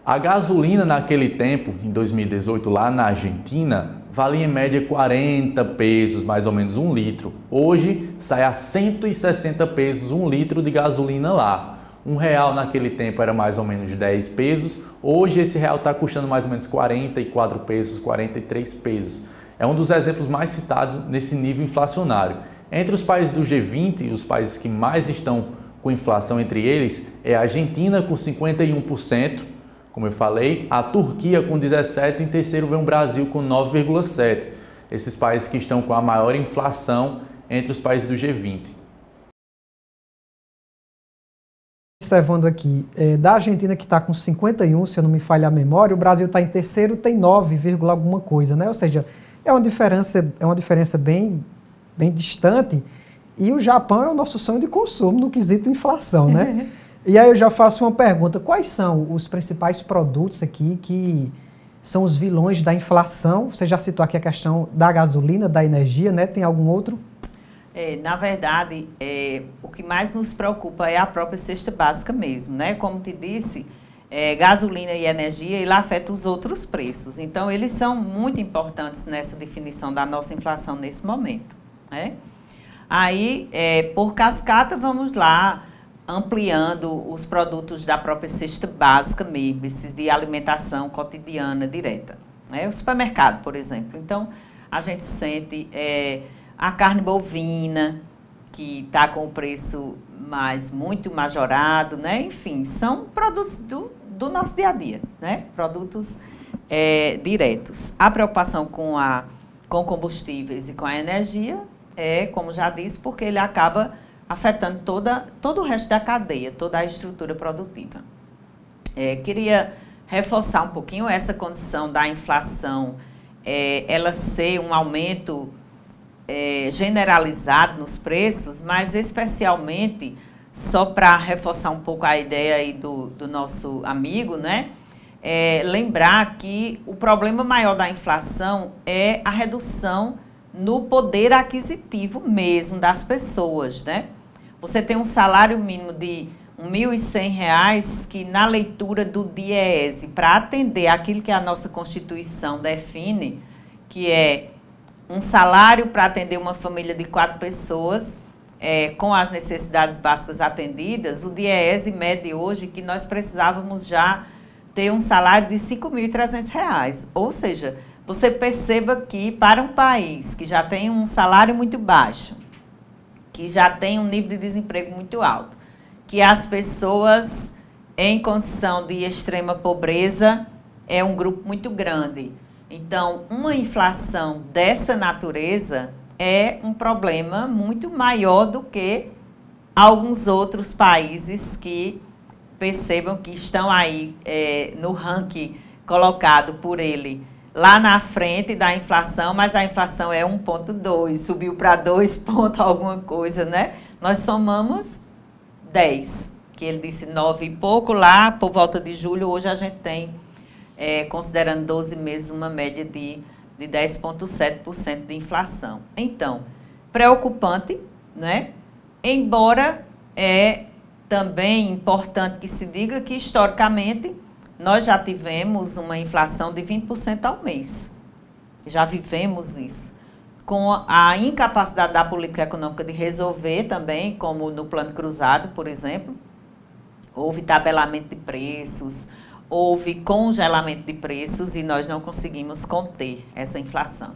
A gasolina naquele tempo, em 2018, lá na Argentina, valia em média 40 pesos, mais ou menos 1 litro. Hoje sai a 160 pesos 1 litro de gasolina lá. R$1 naquele tempo era mais ou menos 10 pesos. Hoje esse real está custando mais ou menos 44 pesos, 43 pesos. É um dos exemplos mais citados nesse nível inflacionário. Entre os países do G20, os países que mais estão com inflação entre eles, é a Argentina com 51%, como eu falei, a Turquia com 17% e em terceiro vem o Brasil com 9,7%. Esses países que estão com a maior inflação entre os países do G20. Observando aqui, da Argentina que está com 51%, se eu não me falha a memória, o Brasil está em terceiro, tem 9, alguma coisa, né? Ou seja, é uma diferença bem distante, e o Japão é o nosso sonho de consumo no quesito inflação, né? E aí eu já faço uma pergunta, quais são os principais produtos aqui que são os vilões da inflação? Você já citou aqui a questão da gasolina, da energia, né? Tem algum outro? Na verdade, o que mais nos preocupa é a própria cesta básica mesmo, né? Como te disse, gasolina e energia, ele afeta os outros preços. Então, eles são muito importantes nessa definição da nossa inflação nesse momento, né? Aí, por cascata, vamos lá ampliando os produtos da própria cesta básica mesmo, esses de alimentação cotidiana direta, né? O supermercado, por exemplo. Então, a gente sente a carne bovina, que está com o preço muito majorado, né? Enfim, são produtos do nosso dia a dia, né? Produtos diretos. A preocupação com combustíveis e com a energia como já disse, porque ele acaba afetando todo o resto da cadeia, toda a estrutura produtiva. Queria reforçar um pouquinho essa condição da inflação ela ser um aumento generalizado nos preços, mas especialmente, só para reforçar um pouco a ideia aí do nosso amigo, né? Lembrar que o problema maior da inflação é a redução no poder aquisitivo mesmo das pessoas, né? Você tem um salário mínimo de R$ 1.100 que na leitura do DIEESE, para atender aquilo que a nossa Constituição define, que é um salário para atender uma família de 4 pessoas, com as necessidades básicas atendidas, o DIEESE mede hoje que nós precisávamos já ter um salário de R$ 5.300. Ou seja, você perceba que para um país que já tem um salário muito baixo, que já tem um nível de desemprego muito alto, que as pessoas em condição de extrema pobreza é um grupo muito grande. Então, uma inflação dessa natureza é um problema muito maior do que alguns outros países que percebam que estão aí no ranking colocado por ele lá na frente da inflação, mas a inflação é 1,2, subiu para 2 pontos alguma coisa, né? Nós somamos 10, que ele disse 9 e pouco lá, por volta de julho, hoje a gente tem, considerando 12 meses, uma média de 10,7% de inflação. Então, preocupante, né? Embora também importante que se diga que, historicamente, nós já tivemos uma inflação de 20% ao mês. Já vivemos isso. Com a incapacidade da política econômica de resolver também, como no Plano Cruzado, por exemplo, houve tabelamento de preços, houve congelamento de preços e nós não conseguimos conter essa inflação.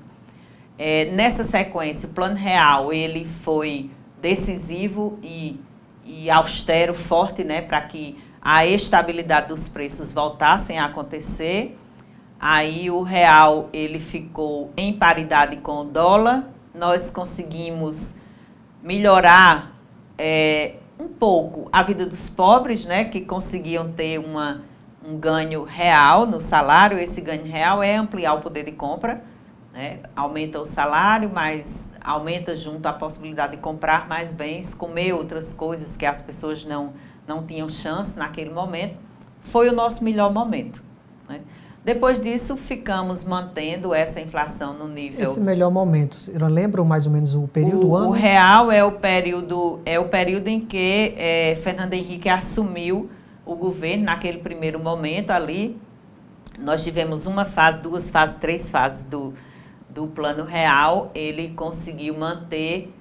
Nessa sequência, o Plano Real ele foi decisivo e austero, forte, né, para que a estabilidade dos preços voltassem a acontecer. Aí o real ele ficou em paridade com o dólar. Nós conseguimos melhorar um pouco a vida dos pobres, né, que conseguiam ter um ganho real no salário. Esse ganho real é ampliar o poder de compra, né? Aumenta o salário, mas aumenta junto a possibilidade de comprar mais bens, comer outras coisas que as pessoas não tinham chance naquele momento. Foi o nosso melhor momento, né? Depois disso, ficamos mantendo essa inflação no nível... Esse melhor momento, lembram mais ou menos o período do ano? O real é o período em que Fernando Henrique assumiu o governo. Naquele primeiro momento ali, nós tivemos uma fase, 2 fases, 3 fases do Plano Real. Ele conseguiu manter...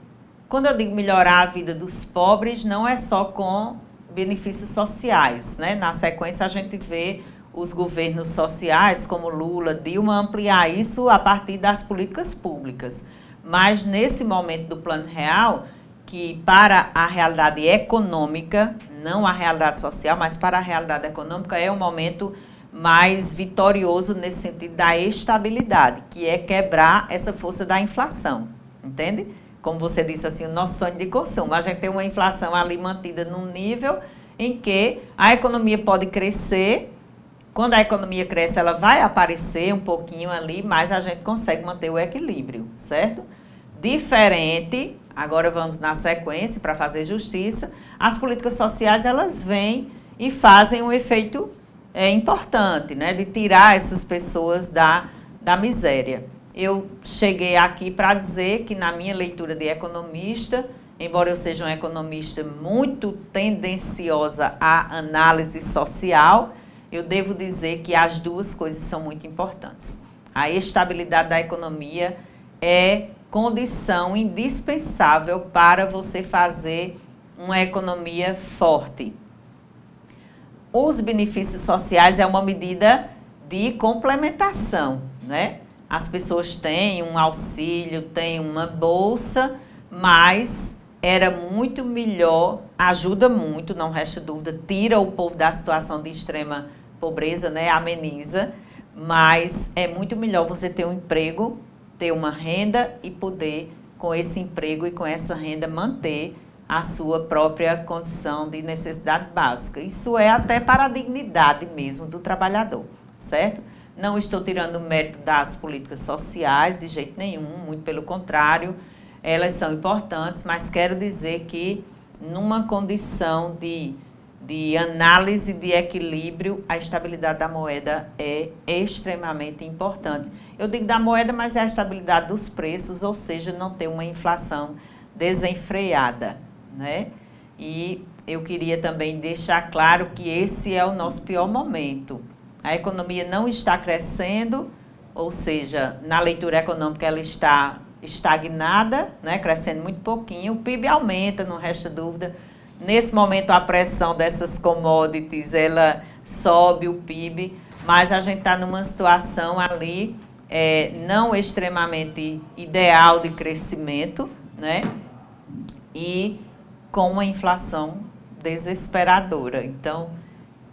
Quando eu digo melhorar a vida dos pobres, não é só com benefícios sociais, né? Na sequência, a gente vê os governos sociais, como Lula, Dilma, ampliar isso a partir das políticas públicas. Mas, nesse momento do Plano Real, que para a realidade econômica, não a realidade social, mas para a realidade econômica, é um momento mais vitorioso nesse sentido da estabilidade, que é quebrar essa força da inflação, entende? Como você disse, assim, o nosso sonho de consumo. A gente tem uma inflação ali mantida num nível em que a economia pode crescer. Quando a economia cresce, ela vai aparecer um pouquinho ali, mas a gente consegue manter o equilíbrio, certo? Diferente, agora vamos na sequência para fazer justiça, as políticas sociais, elas vêm e fazem um efeito importante, né, de tirar essas pessoas da miséria. Eu cheguei aqui para dizer que, na minha leitura de economista, embora eu seja uma economista muito tendenciosa à análise social, eu devo dizer que as duas coisas são muito importantes. A estabilidade da economia é condição indispensável para você fazer uma economia forte. Os benefícios sociais é uma medida de complementação, né? As pessoas têm um auxílio, têm uma bolsa, mas era muito melhor, ajuda muito, não resta dúvida, tira o povo da situação de extrema pobreza, né? Ameniza, mas é muito melhor você ter um emprego, ter uma renda e poder, com esse emprego e com essa renda, manter a sua própria condição de necessidade básica. Isso é até para a dignidade mesmo do trabalhador, certo? Não estou tirando o mérito das políticas sociais, de jeito nenhum, muito pelo contrário, elas são importantes, mas quero dizer que numa condição de análise de equilíbrio, a estabilidade da moeda é extremamente importante. Eu digo da moeda, mas é a estabilidade dos preços, ou seja, não ter uma inflação desenfreada, né? E eu queria também deixar claro que esse é o nosso pior momento. A economia não está crescendo, ou seja, na leitura econômica ela está estagnada, né? Crescendo muito pouquinho, o PIB aumenta, não resta dúvida. Nesse momento, a pressão dessas commodities, ela sobe o PIB, mas a gente está numa situação ali não extremamente ideal de crescimento, né? E com uma inflação desesperadora. Então,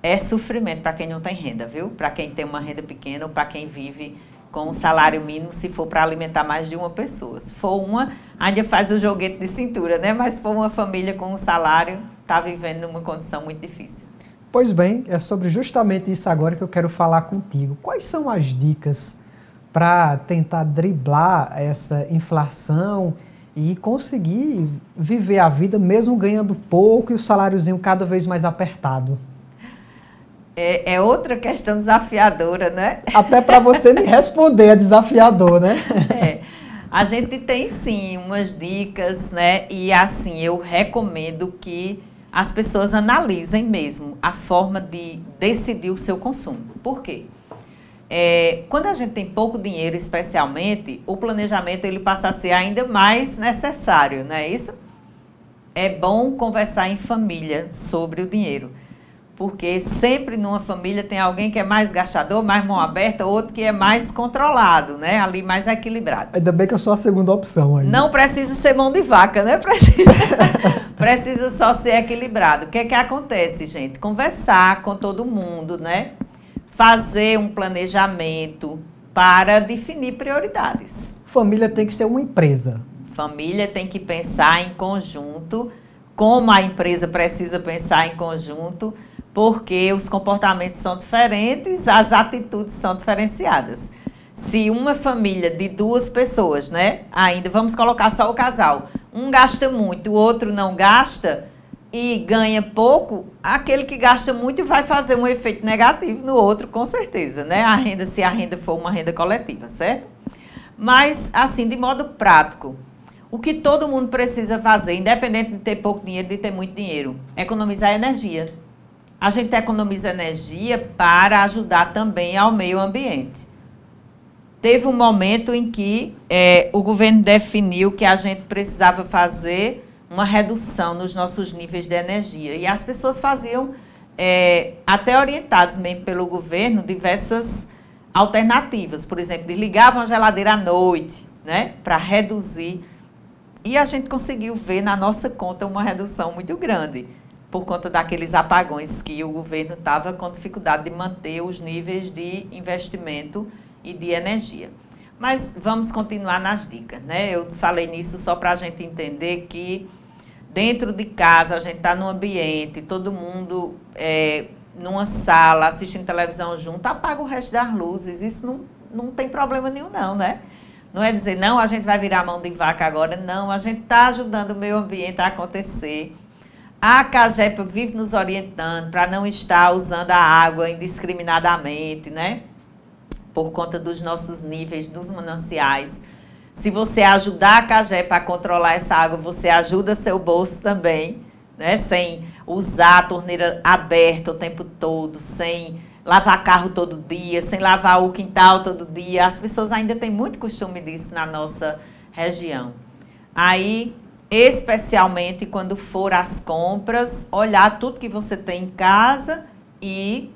é sofrimento para quem não tem renda, viu? Para quem tem uma renda pequena ou para quem vive com um salário mínimo, se for para alimentar mais de uma pessoa. Se for uma, ainda faz o joguete de cintura, né? Mas se for uma família com um salário, está vivendo numa condição muito difícil. Pois bem, é sobre justamente isso agora que eu quero falar contigo. Quais são as dicas para tentar driblar essa inflação e conseguir viver a vida mesmo ganhando pouco e o saláriozinho cada vez mais apertado? É outra questão desafiadora, né? Até para você me responder é desafiador, né? A gente tem sim umas dicas, né? E assim, eu recomendo que as pessoas analisem mesmo a forma de decidir o seu consumo. Por quê? Quando a gente tem pouco dinheiro, especialmente, o planejamento ele passa a ser ainda mais necessário, não é isso? É bom conversar em família sobre o dinheiro. Porque sempre numa família tem alguém que é mais gastador, mais mão aberta, outro que é mais controlado, né? Ali mais equilibrado. Ainda bem que eu sou a segunda opção aí. Não precisa ser mão de vaca, né? Precisa só ser equilibrado. O que é que acontece, gente? Conversar com todo mundo, né? Fazer um planejamento para definir prioridades. Família tem que ser uma empresa. Família tem que pensar em conjunto, como a empresa precisa pensar em conjunto, porque os comportamentos são diferentes, as atitudes são diferenciadas. Se uma família de 2 pessoas, né, ainda vamos colocar só o casal, um gasta muito, o outro não gasta e ganha pouco, aquele que gasta muito vai fazer um efeito negativo no outro, com certeza, né? Se a renda for uma renda coletiva, certo? Mas, assim, de modo prático, o que todo mundo precisa fazer, independente de ter pouco dinheiro, de ter muito dinheiro, é economizar energia. A gente economiza energia para ajudar também ao meio ambiente. Teve um momento em que o governo definiu que a gente precisava fazer uma redução nos nossos níveis de energia. E as pessoas faziam, até orientados mesmo pelo governo, diversas alternativas. Por exemplo, desligavam a geladeira à noite, né, para reduzir. E a gente conseguiu ver na nossa conta uma redução muito grande, por conta daqueles apagões que o governo estava com dificuldade de manter os níveis de investimento e de energia. Mas vamos continuar nas dicas, né? Eu falei nisso só para a gente entender que dentro de casa a gente está num ambiente, todo mundo numa sala, assistindo televisão junto, apaga o resto das luzes, isso não tem problema nenhum não, né? Não é dizer, não, a gente vai virar mão de vaca agora, não, a gente está ajudando o meio ambiente a acontecer. A CAGEP vive nos orientando para não estar usando a água indiscriminadamente, né? Por conta dos nossos níveis, dos mananciais. Se você ajudar a CAGEP a controlar essa água, você ajuda seu bolso também, né? Sem usar a torneira aberta o tempo todo, sem lavar carro todo dia, sem lavar o quintal todo dia. As pessoas ainda têm muito costume disso na nossa região. Aí, especialmente quando for às compras, olhar tudo que você tem em casa e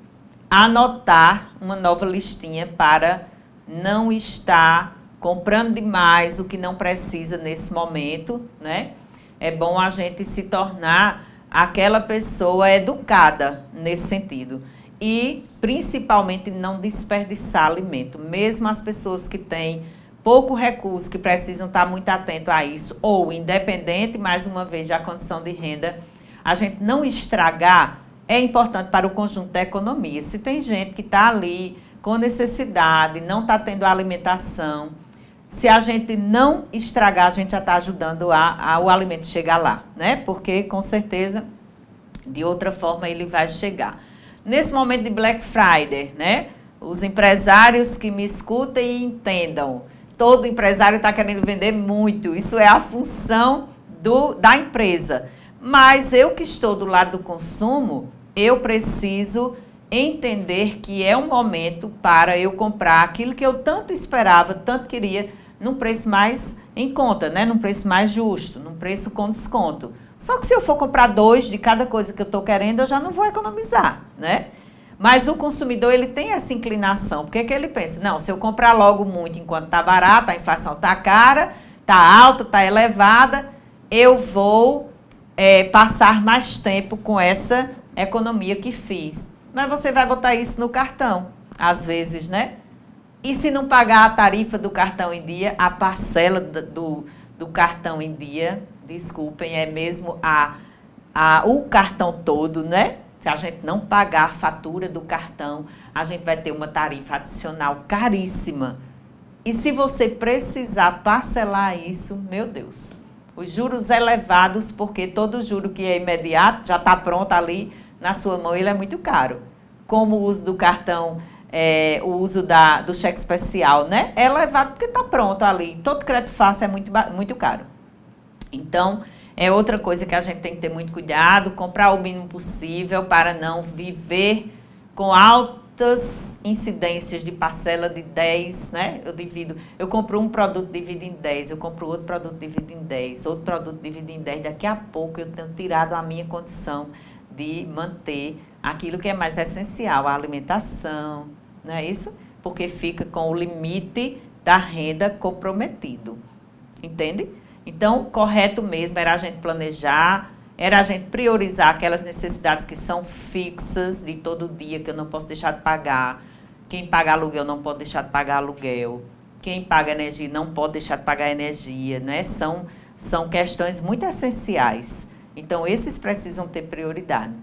anotar uma nova listinha para não estar comprando demais o que não precisa nesse momento, né? É bom a gente se tornar aquela pessoa educada nesse sentido. E, principalmente, não desperdiçar alimento. Mesmo as pessoas que têm pouco recurso, que precisam estar muito atentos a isso, ou independente, mais uma vez, da condição de renda, a gente não estragar é importante para o conjunto da economia. Se tem gente que está ali com necessidade, não está tendo alimentação, se a gente não estragar, a gente já está ajudando o alimento chegar lá, né? Porque, com certeza, de outra forma, ele vai chegar. Nesse momento de Black Friday, né? Os empresários que me escutem e entendam, todo empresário está querendo vender muito, isso é a função da empresa. Mas eu que estou do lado do consumo, eu preciso entender que é um momento para eu comprar aquilo que eu tanto esperava, tanto queria, num preço mais em conta, né? Num preço mais justo, num preço com desconto. Só que se eu for comprar 2 de cada coisa que eu estou querendo, eu já não vou economizar, né? Mas o consumidor, ele tem essa inclinação, porque que ele pensa, não, se eu comprar logo muito enquanto está barato, a inflação está cara, está alta, está elevada, eu vou passar mais tempo com essa economia que fiz. Mas você vai botar isso no cartão, às vezes, né? E se não pagar a tarifa do cartão em dia, a parcela do cartão em dia, desculpem, é mesmo o cartão todo, né? Se a gente não pagar a fatura do cartão, a gente vai ter uma tarifa adicional caríssima. E se você precisar parcelar isso, meu Deus, os juros elevados, porque todo juro que é imediato, já está pronto ali na sua mão, ele é muito caro. Como o uso do cartão, o uso do cheque especial, né? É elevado porque está pronto ali. Todo crédito fácil é muito caro. Então, é outra coisa que a gente tem que ter muito cuidado, comprar o mínimo possível para não viver com altas incidências de parcela de 10, né? Eu compro um produto, divido em 10, eu compro outro produto, divido em 10, outro produto, divido em 10. Daqui a pouco eu tenho tirado a minha condição de manter aquilo que é mais essencial, a alimentação, não é isso? Porque fica com o limite da renda comprometido, entende? Então, correto mesmo era a gente planejar, era a gente priorizar aquelas necessidades que são fixas de todo dia, que eu não posso deixar de pagar. Quem paga aluguel não pode deixar de pagar aluguel. Quem paga energia não pode deixar de pagar energia, né? São questões muito essenciais. Então, esses precisam ter prioridade.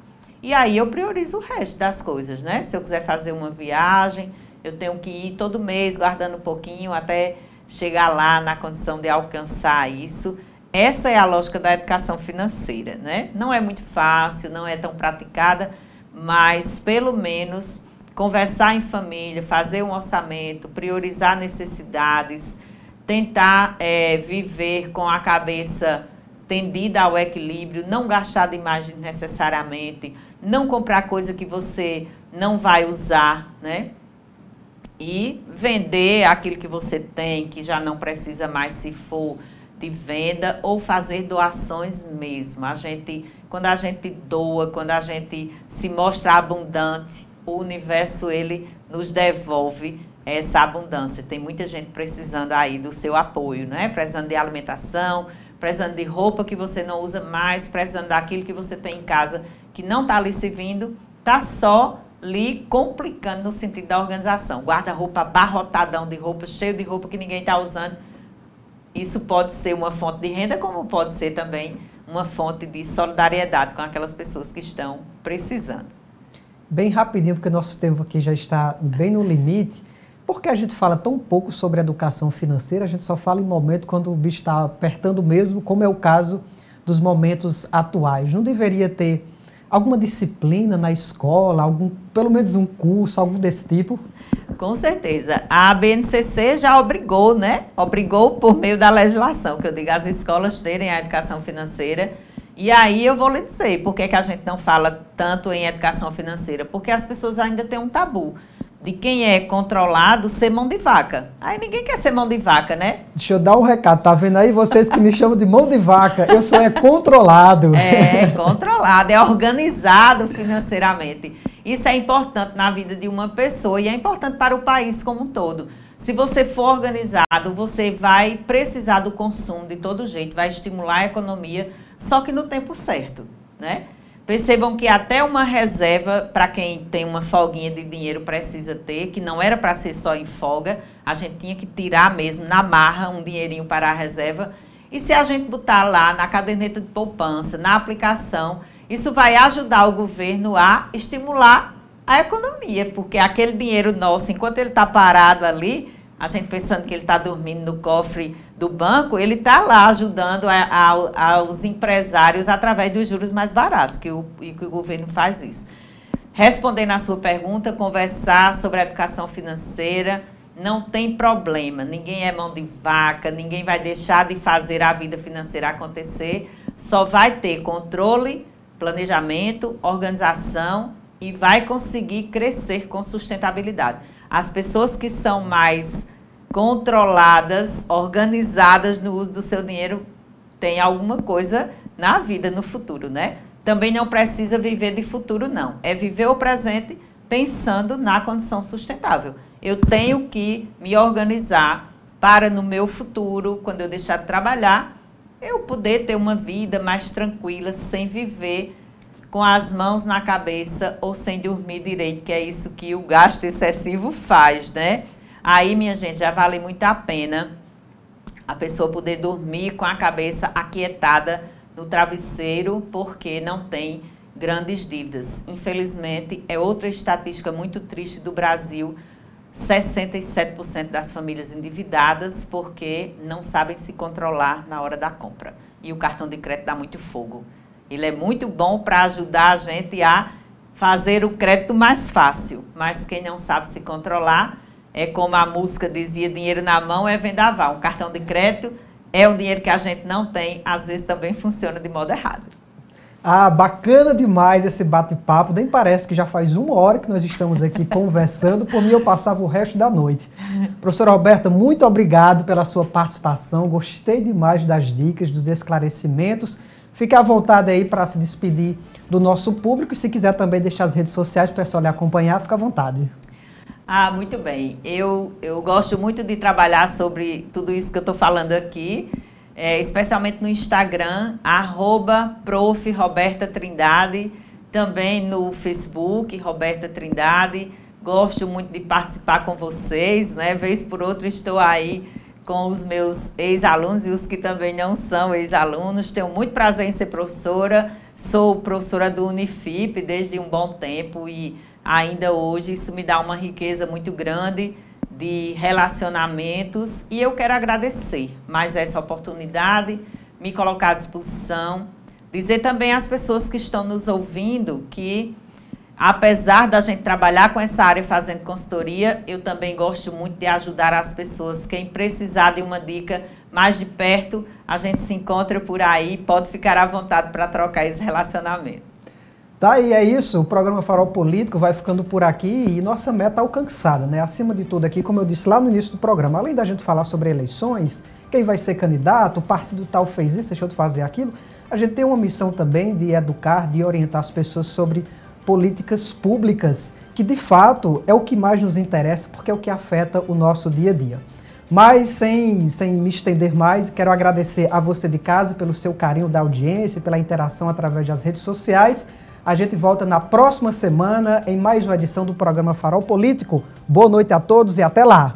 E aí eu priorizo o resto das coisas, né? Se eu quiser fazer uma viagem, eu tenho que ir todo mês guardando um pouquinho até chegar lá na condição de alcançar isso. Essa é a lógica da educação financeira, né? Não é muito fácil, não é tão praticada, mas pelo menos conversar em família, fazer um orçamento, priorizar necessidades, tentar viver com a cabeça tendida ao equilíbrio, não gastar demais necessariamente, não comprar coisa que você não vai usar, né? E vender aquilo que você tem, que já não precisa mais, se for de venda, ou fazer doações mesmo. Quando a gente doa, quando a gente se mostra abundante, o universo, ele nos devolve essa abundância. Tem muita gente precisando aí do seu apoio, né? Precisando de alimentação, precisando de roupa que você não usa mais, precisando daquilo que você tem em casa que não está lhe servindo, está só lhe complicando no sentido da organização. Guarda-roupa abarrotadão de roupa, cheio de roupa que ninguém está usando. Isso pode ser uma fonte de renda, como pode ser também uma fonte de solidariedade com aquelas pessoas que estão precisando. Bem rapidinho, porque nosso tempo aqui já está bem no limite. Por que a gente fala tão pouco sobre educação financeira? A gente só fala em momento quando o bicho está apertando mesmo, como é o caso dos momentos atuais. Não deveria ter alguma disciplina na escola, pelo menos um curso, algo desse tipo? Com certeza. A BNCC já obrigou, né? Obrigou por meio da legislação, que eu digo, as escolas terem a educação financeira. E aí eu vou lhe dizer, por que a gente não fala tanto em educação financeira? Porque as pessoas ainda têm um tabu de quem é controlado ser mão de vaca. Aí ninguém quer ser mão de vaca, né? Deixa eu dar um recado, tá vendo aí? Vocês que me chamam de mão de vaca, eu sou controlado. É, controlado, é organizado financeiramente. Isso é importante na vida de uma pessoa e é importante para o país como um todo. Se você for organizado, você vai precisar do consumo de todo jeito, vai estimular a economia, só que no tempo certo, né? Percebam que até uma reserva, para quem tem uma folguinha de dinheiro, precisa ter, que não era para ser só em folga, a gente tinha que tirar mesmo na marra um dinheirinho para a reserva. E se a gente botar lá na caderneta de poupança, na aplicação, isso vai ajudar o governo a estimular a economia, porque aquele dinheiro nosso, enquanto ele está parado ali, a gente pensando que ele está dormindo no cofre do banco, ele está lá ajudando aos empresários através dos juros mais baratos, que o governo faz isso. Respondendo à sua pergunta, conversar sobre a educação financeira, não tem problema, ninguém é mão de vaca, ninguém vai deixar de fazer a vida financeira acontecer, só vai ter controle, planejamento, organização e vai conseguir crescer com sustentabilidade. As pessoas que são mais controladas, organizadas no uso do seu dinheiro, têm alguma coisa na vida, no futuro, né? Também não precisa viver de futuro, não. É viver o presente pensando na condição sustentável. Eu tenho que me organizar para, no meu futuro, quando eu deixar de trabalhar, eu poder ter uma vida mais tranquila, sem viver com as mãos na cabeça ou sem dormir direito, que é isso que o gasto excessivo faz, né? Aí, minha gente, já vale muito a pena a pessoa poder dormir com a cabeça aquietada no travesseiro, porque não tem grandes dívidas. Infelizmente, é outra estatística muito triste do Brasil, 67% das famílias endividadas porque não sabem se controlar na hora da compra. E o cartão de crédito dá muito fogo. Ele é muito bom para ajudar a gente a fazer o crédito mais fácil, mas quem não sabe se controlar, é como a música dizia, dinheiro na mão é vendaval. Um cartão de crédito é um dinheiro que a gente não tem, às vezes também funciona de modo errado. Ah, bacana demais esse bate-papo, nem parece que já faz 1 hora que nós estamos aqui conversando, por mim eu passava o resto da noite. Professora Roberta, muito obrigado pela sua participação, gostei demais das dicas, dos esclarecimentos. Fique à vontade aí para se despedir do nosso público e se quiser também deixar as redes sociais para o pessoal lhe acompanhar, fique à vontade. Ah, muito bem. Eu gosto muito de trabalhar sobre tudo isso que eu estou falando aqui, especialmente no Instagram, @Prof. Roberta Trindade, também no Facebook, Roberta Trindade. Gosto muito de participar com vocês, né? Vez por outra estou aí com os meus ex-alunos e os que também não são ex-alunos. Tenho muito prazer em ser professora, sou professora do Unifip desde um bom tempo e ainda hoje isso me dá uma riqueza muito grande de relacionamentos e eu quero agradecer mais essa oportunidade, me colocar à disposição, dizer também às pessoas que estão nos ouvindo que, apesar da gente trabalhar com essa área fazendo consultoria, eu também gosto muito de ajudar as pessoas. Quem precisar de uma dica mais de perto, a gente se encontra por aí, pode ficar à vontade para trocar esse relacionamento. Tá, e é isso, o programa Farol Político vai ficando por aqui e nossa meta alcançada, né? Acima de tudo aqui, como eu disse lá no início do programa, além da gente falar sobre eleições, quem vai ser candidato, o partido tal fez isso, deixou de fazer aquilo, a gente tem uma missão também de educar, de orientar as pessoas sobre políticas públicas, que de fato é o que mais nos interessa, porque é o que afeta o nosso dia a dia. Mas sem me estender mais, quero agradecer a você de casa pelo seu carinho da audiência, pela interação através das redes sociais. A gente volta na próxima semana em mais uma edição do programa Farol Político. Boa noite a todos e até lá!